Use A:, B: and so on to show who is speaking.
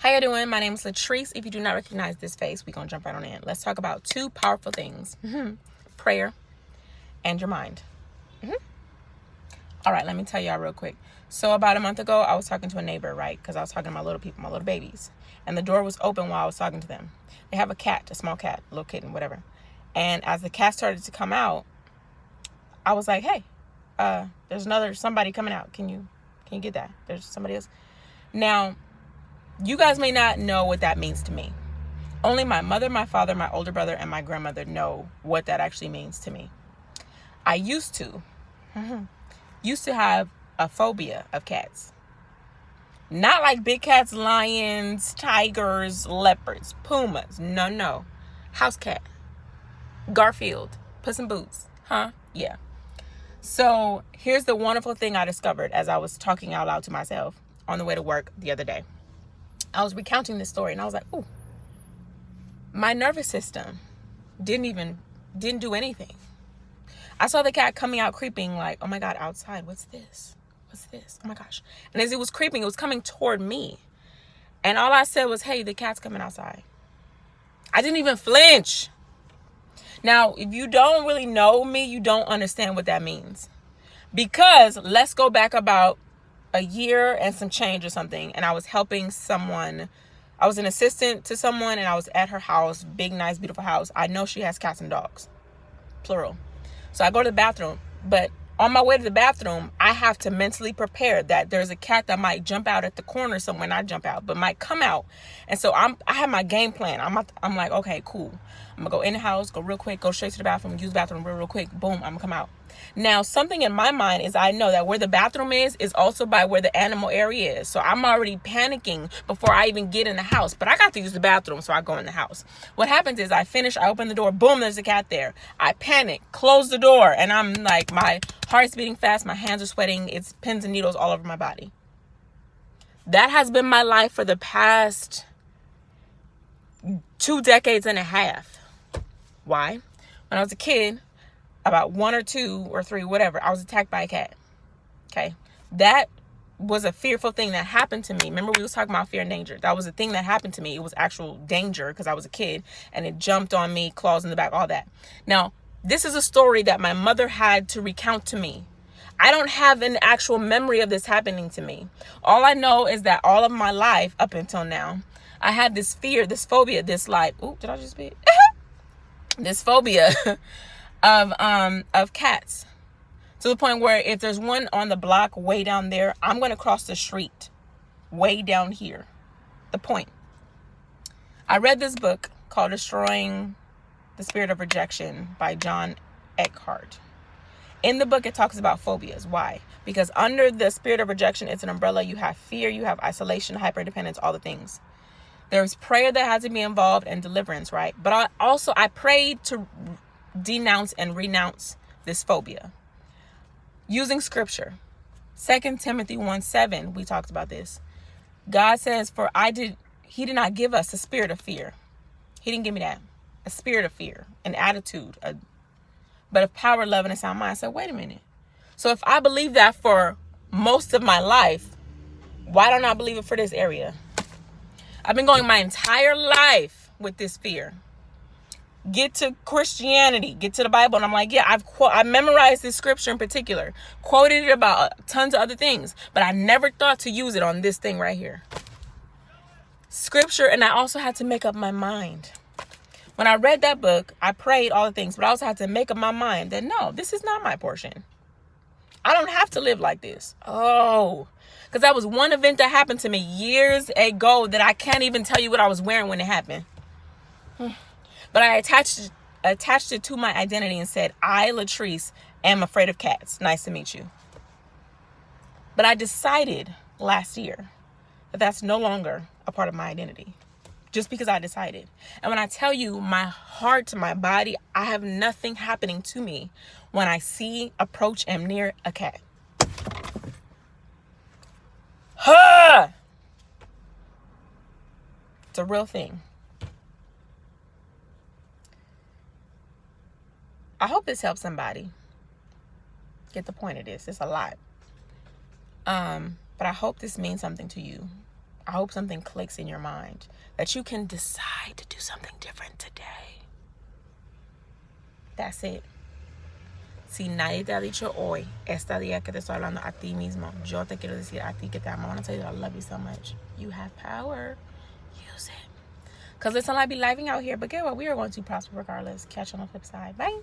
A: How you doing? My name is Latrice. If you do not recognize this face, we're going to jump right on in. Let's talk about two powerful things. Prayer and your mind. All right, let me tell y'all real quick. So about a month ago, I was talking to a neighbor, right? Because I was talking to my little people, my little babies. And the door was open while I was talking to them. They have a cat, a small cat, little kitten, whatever. And as the cat started to come out, I was like, hey, there's somebody coming out. Can you get that? There's somebody else. Now, you guys may not know what that means to me. Only my mother, my father, my older brother, and my grandmother know what that actually means to me. I used to have a phobia of cats. Not like big cats, lions, tigers, leopards, pumas. No. House cat. Garfield. Puss in Boots. Yeah. So here's the wonderful thing I discovered as I was talking out loud to myself on the way to work the other day. I was recounting this story and I was like, ooh, my nervous system didn't do anything. I saw the cat coming out creeping like, oh my God, outside. What's this? Oh my gosh. And as it was creeping, it was coming toward me. And all I said was, hey, the cat's coming outside. I didn't even flinch. Now, if you don't really know me, you don't understand what that means. Because let's go back about a year and some change or something, and I was helping someone. I was an assistant to someone, and I was at her house, big, nice, beautiful house. I know she has cats and dogs, plural. So I go to the bathroom, but on my way to the bathroom, I have to mentally prepare that there's a cat that might jump out at the corner somewhere, not jump out, but might come out. And so I have my game plan. I'm like, okay, cool. I'm gonna go in the house, go real quick, go straight to the bathroom, use the bathroom real quick. Boom, I'm gonna come out. Now, something in my mind is I know that where the bathroom is also by where the animal area is. So I'm already panicking before I even get in the house. But I got to use the bathroom, so I go in the house. What happens is I finish, I open the door, boom, there's a cat there. I panic, close the door, and I'm like, my heart's beating fast, my hands are sweating, it's pins and needles all over my body. That has been my life for the past 2 decades and a half. Why? When I was a kid, about 1 or 2 or 3, whatever, I was attacked by a cat. Okay. That was a fearful thing that happened to me. Remember, we was talking about fear and danger. That was a thing that happened to me. It was actual danger because I was a kid and it jumped on me, claws in the back, all that. Now, this is a story that my mother had to recount to me. I don't have an actual memory of this happening to me. All I know is that all of my life up until now, I had this fear, this phobia, this like, ooh, did I just spit? This phobia of cats, to the point where if there's one on the block way down there, I'm going to cross the street way down here. The point. I read this book called Destroying the Spirit of Rejection by John Eckhart. In the book, it talks about phobias. Why? Because under the spirit of rejection, it's an umbrella. You have fear, you have isolation, hyperdependence, all the things. There's prayer that has to be involved and deliverance, right? But I prayed to denounce and renounce this phobia using scripture. 2 Timothy 1:7, we talked about this. God says, he did not give us a spirit of fear. He didn't give me that. A spirit of fear, an attitude, but of power, love, and a sound mind. I said, wait a minute. So if I believe that for most of my life, why don't I believe it for this area? I've been going my entire life with this fear. Get to Christianity, get to the Bible, and I'm like, yeah, I memorized this scripture in particular, quoted it about tons of other things, but I never thought to use it on this thing right here. Scripture, and I also had to make up my mind. When I read that book, I prayed all the things, but I also had to make up my mind that no, this is not my portion. I don't have to live like this. Oh, because that was one event that happened to me years ago that I can't even tell you what I was wearing when it happened. But I attached it to my identity and said, I, Latrice, am afraid of cats. Nice to meet you. But I decided last year that that's no longer a part of my identity. Just because I decided. And when I tell you, my heart, my body, I have nothing happening to me when I see, approach, and near a cat. It's a real thing. I hope this helps somebody get the point of this. It's a lot. But I hope this means something to you. I hope something clicks in your mind, that you can decide to do something different today. That's it. Si nadie te ha dicho hoy, esta día que te estoy hablando a ti mismo, yo te quiero decir a ti que te amo. I want to tell you that I love you so much. You have power. Use it. Because listen, I be living out here, but guess what? We are going to prosper regardless. Catch you on the flip side. Bye.